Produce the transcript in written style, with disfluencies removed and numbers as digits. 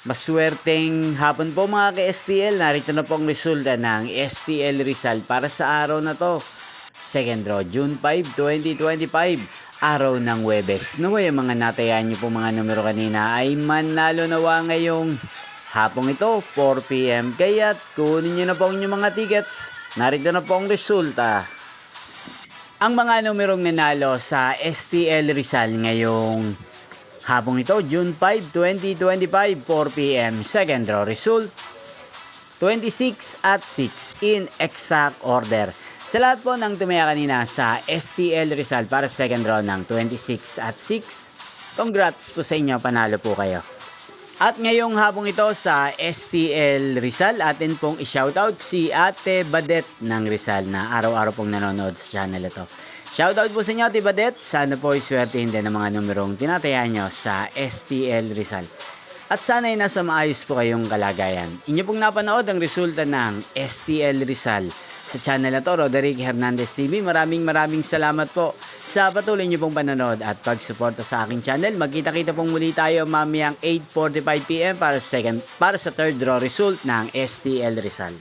Maswerteng hapon po mga ka-STL. Narito na po ang resulta ng STL Rizal para sa araw na to. Second draw, June 5, 2025. Araw ng Webes. Naway ang mga natayan niyo po mga numero kanina ay manalo nawa ngayong hapong ito, 4 PM. Kaya't kunin niyo na po ang inyong mga tickets. Narito na po ang resulta. Ang mga numerong nanalo sa STL Rizal ngayong hapong ito, June 5, 2025, 4 PM. Second draw result, 26 at 6 in exact order. Sa lahat po ng tumaya kanina sa STL Rizal para second draw ng 26 at 6, congrats po sa inyo, panalo po kayo. At ngayong hapong ito sa STL Rizal, atin pong i-shoutout si Ate Badet ng Rizal na araw-araw pong nanonood sa channel ito. Shoutout po sa inyo, Ate Badet. Sana po iswertehin din ang mga numerong tinataya nyo sa STL Rizal. At sana ay nasa maayos po kayong kalagayan. Inyo pong napanood ang resulta ng STL Rizal sa channel na to, Roderick Hernandez TV. Maraming salamat po sa patuloy nyo pong panonood at pagsuporta sa aking channel. Magkita-kita pong muli tayo mamayang 8:45 PM para sa third draw result ng STL Rizal.